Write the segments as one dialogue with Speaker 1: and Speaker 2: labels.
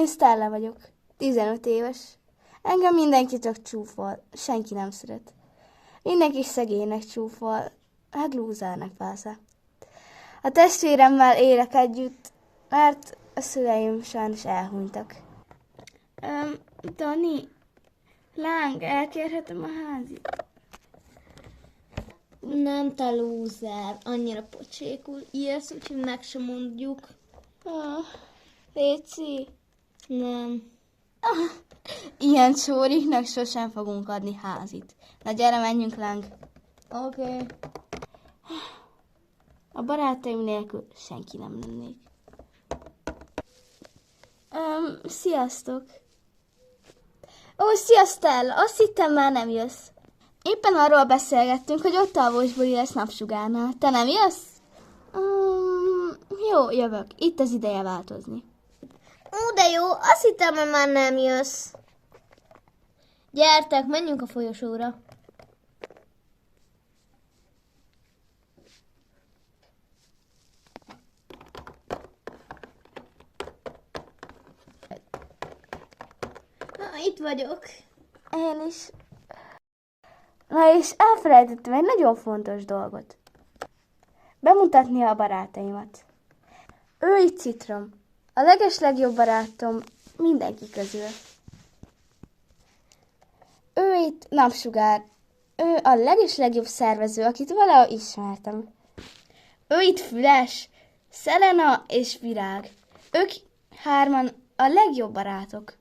Speaker 1: Én Stella vagyok, 15 éves. Engem mindenki csak csúfol, senki nem szeret. Mindenki szegénynek csúfol, hát lúzernek persze. A testvéremmel élek együtt, mert a szüleim sajnos elhunytak. Dani, Láng, elkérhetem a házit?
Speaker 2: Nem, te lúzer, annyira pocsékul írsz, úgyhogy meg sem mondjuk.
Speaker 1: Léci.
Speaker 2: Nem.
Speaker 1: Ilyen csóriknak sosem fogunk adni házit. Na gyere, menjünk, Láng.
Speaker 2: Oké.
Speaker 1: A barátaim nélkül senki nem lennék. Sziasztok! Ó, szia, Stella! Azt hittem, már nem jössz. Éppen arról beszélgettünk, hogy ott alvósbuli lesz Napsugárnál. Te nem jössz? Jó, jövök. Itt az ideje változni.
Speaker 2: Ó, de jó, azt hittem, hogy már nem jössz. Gyertek, menjünk a folyosóra. Na, itt vagyok.
Speaker 1: Én is. Na és elfelejtettem egy nagyon fontos dolgot. Bemutatni a barátaimat. Ő itt Citrom. A legeslegjobb barátom mindenki közül. Ő itt Napsugár. Ő a legeslegjobb szervező, akit valahol ismertem. Ő itt Füles, Szelena és Virág. Ők hárman a legjobb barátok.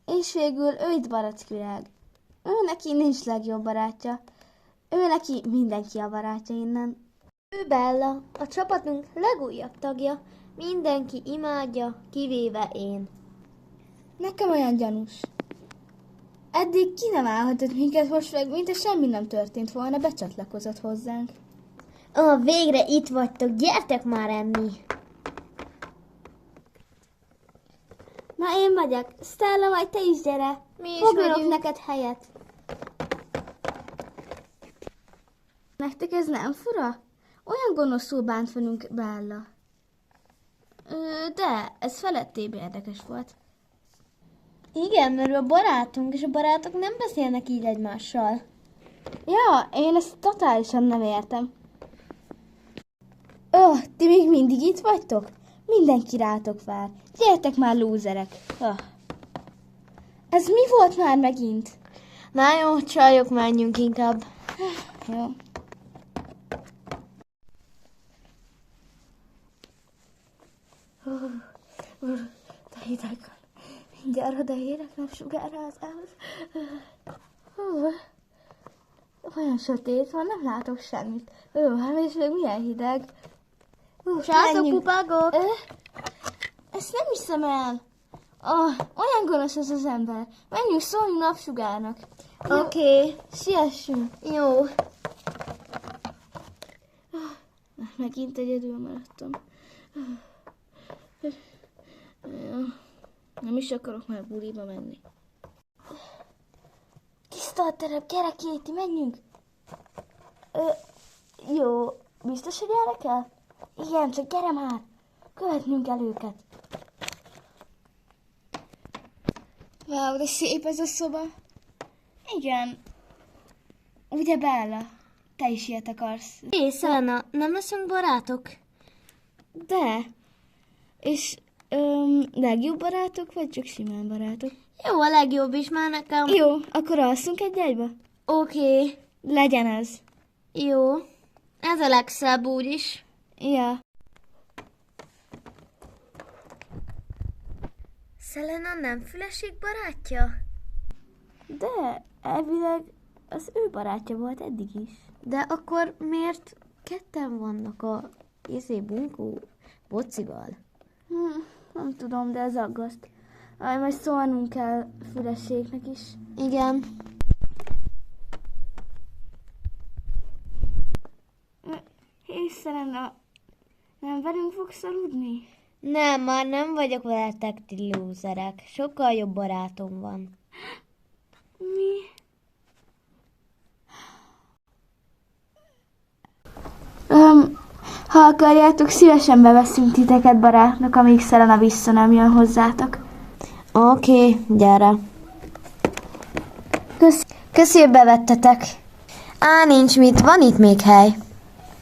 Speaker 1: És végül ő itt Barackvirág. Ő neki nincs legjobb barátja. Ő neki mindenki a barátja innen.
Speaker 2: Ő Bella, a csapatunk legújabb tagja. Mindenki imádja, kivéve én.
Speaker 1: Nekem olyan gyanús. Eddig ki nem állhatott minket, most meg, mint semmi nem történt volna, becsatlakozott hozzánk.
Speaker 2: Ó, végre itt vagytok, gyertek már enni.
Speaker 1: Na én megyek. Stella, majd te is gyere.
Speaker 2: Mi is
Speaker 1: foglalok
Speaker 2: megyünk.
Speaker 1: neked helyet. Nektek ez nem fura? Olyan gonoszul bánt velünk Bella. De ez felettébb érdekes volt.
Speaker 2: Igen, mert ő a barátunk, és a barátok nem beszélnek így egymással.
Speaker 1: Ja, én ezt totálisan nem értem. Ti még mindig itt vagytok? Mindenki rátok vár. Gyertek már, lúzerek. Ez mi volt már megint?
Speaker 2: Na jó, csajok, menjünk inkább.
Speaker 1: Jó. De hideg van. Mindjárt odaérek Napsugárházához. Olyan sötét van, nem látok semmit. És még milyen hideg.
Speaker 2: Srácok, kupágok!
Speaker 1: Ezt nem hiszem el. Olyan gonosz ez az ember. Menjünk, szóljunk Napsugárnak.
Speaker 2: Oké.
Speaker 1: Siessünk.
Speaker 2: Jó.
Speaker 1: Megint egyedül maradtam. Nem is akarok már buliba menni. Tiszta a terep, gyere Kéti, menjünk! Jó, biztos, hogy erre kell? Igen, csak gyere már! Követnünk kell őket. Wow, de szép ez a szoba. Igen. Ugye Bella? Te is ilyet akarsz.
Speaker 2: Hé, Szelena, nem leszünk barátok?
Speaker 1: De. És legjobb barátok, vagy csak simán barátok?
Speaker 2: Jó, a legjobb is már nekem.
Speaker 1: Jó, akkor alszunk egy ágyba?
Speaker 2: Oké.
Speaker 1: Legyen ez.
Speaker 2: Jó. Ez a legszebb úgyis.
Speaker 1: Ja.
Speaker 2: Szelena nem Füleség barátja?
Speaker 1: De elvileg az ő barátja volt eddig is.
Speaker 2: De akkor miért ketten vannak a bunkó bocival?
Speaker 1: Nem tudom, de ez aggaszt. Majd szólnunk kell Fülességnek is.
Speaker 2: Igen.
Speaker 1: És Szelena, nem velünk fogsz aludni?
Speaker 2: Nem, már nem vagyok veletek, ti lúzerek. Sokkal jobb barátom van.
Speaker 1: Mi? Ha Ha akarjátok, szívesen beveszünk titeket barátnak, amíg Selena vissza nem jön hozzátok.
Speaker 2: Oké, gyere. Köszi, hogy bevettetek. Nincs mit, van itt még hely.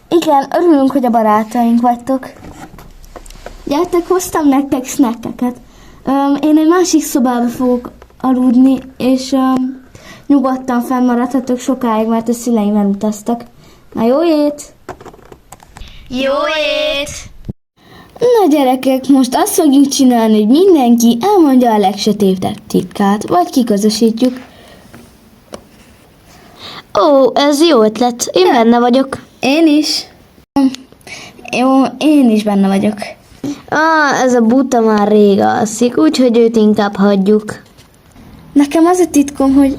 Speaker 1: Igen, örülünk, hogy a barátaink vagytok. Gyertek, hoztam nektek snackeket. Én egy másik szobába fogok aludni, és nyugodtan fennmaradhatok sokáig, mert a szüleim elutaztak. Na, jó ét!
Speaker 2: Jó ét!
Speaker 1: Na gyerekek, most azt fogjuk csinálni, hogy mindenki elmondja a legsötétebb titkát, vagy kiközösítjük.
Speaker 2: Ó, ez jó ötlet. Én benne vagyok.
Speaker 1: Én is. Jó, én is benne vagyok.
Speaker 2: Ez a buta már rég alszik, úgyhogy őt inkább hagyjuk.
Speaker 1: Nekem az a titkom, hogy...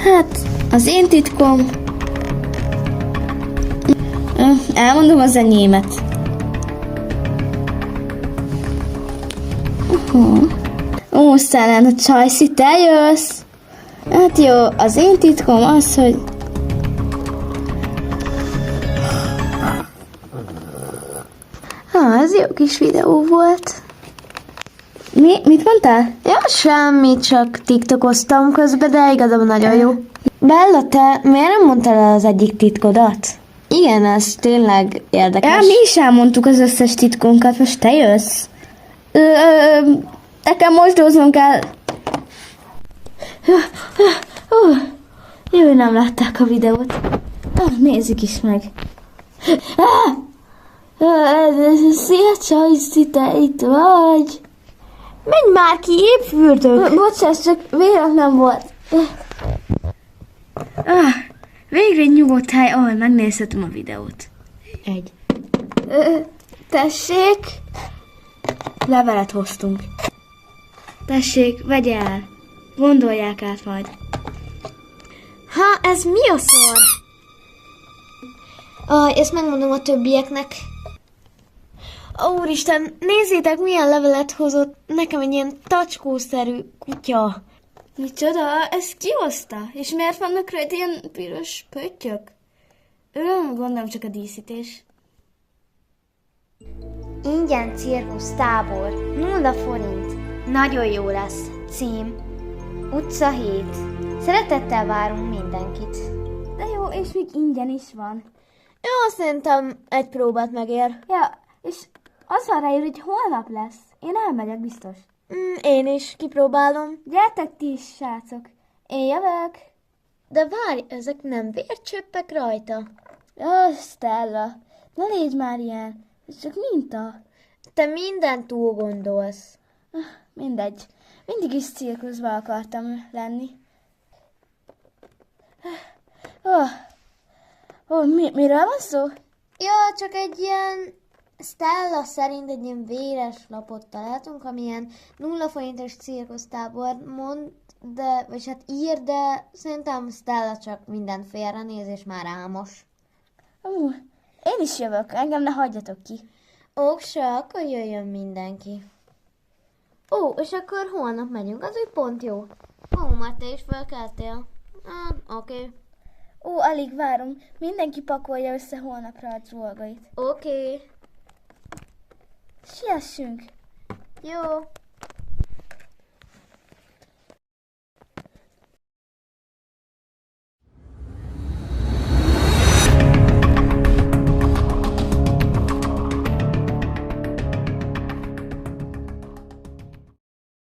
Speaker 1: Hát, az én titkom... Elmondom az enyémet. Ó, Selena, Csajci, te jössz? Hát jó, az én titkom az, hogy...
Speaker 2: Ez jó kis videó volt.
Speaker 1: Mit mondtál?
Speaker 2: Ja, semmi, csak tiktokoztam közben, de igazából nagyon jó. Bella, te miért nem mondtál el az egyik titkodat? Igen, ez tényleg érdekes.
Speaker 1: Mi is elmondtuk az összes titkunkat, most te jössz? Nekem mosdóznom kell. Jó, nem látták a videót. Nézzük is meg. Szia, Csajci, te itt vagy.
Speaker 2: Menj már ki, épp fürdök.
Speaker 1: Bocsáss, csak véletlen volt. Végre egy nyugodt hely, ahol megnézhetem a videót. Tessék? Levelet hoztunk. Tessék, vegye el. Gondolják át majd.
Speaker 2: Ez mi a szar? Ezt megmondom a többieknek. Úristen, nézzétek, milyen levelet hozott nekem egy ilyen tacskószerű kutya.
Speaker 1: Micsoda? Ezt ki hozta? És miért vannak rajta ilyen piros pöttyök? Gondolom csak a díszítés.
Speaker 2: Ingyen cirkusz tábor, 0 forint. Nagyon jó lesz. Cím, utca 7. Szeretettel várunk mindenkit.
Speaker 1: De jó, és még ingyen is van.
Speaker 2: Jó, szerintem egy próbát megér.
Speaker 1: Ja, és az van ráír, hogy holnap lesz. Én elmegyek biztos.
Speaker 2: Én is kipróbálom.
Speaker 1: Gyertek ti is, srácok. Én jövök.
Speaker 2: De várj, ezek nem vércsöppek rajta?
Speaker 1: Stella, ne légy már ilyen. Ez csak minta.
Speaker 2: Te mindent túl gondolsz.
Speaker 1: Mindegy. Mindig is cirkuszba akartam lenni. Miről van szó?
Speaker 2: Ja, csak egy ilyen Stella szerint egy ilyen véres lapot találtunk, ami ilyen 0 forintos cirkusztábor mond, de, vagy hát ír, de szerintem Stella csak minden félrenéz, és már álmos.
Speaker 1: Én is jövök, engem ne hagyjatok ki.
Speaker 2: Se, akkor jöjjön mindenki. És akkor holnap megyünk, az úgy pont jó. Már te is felkeltél. Oké.
Speaker 1: Alig várom. Mindenki pakolja össze holnapra a dolgait.
Speaker 2: Oké.
Speaker 1: Siessünk!
Speaker 2: Jó.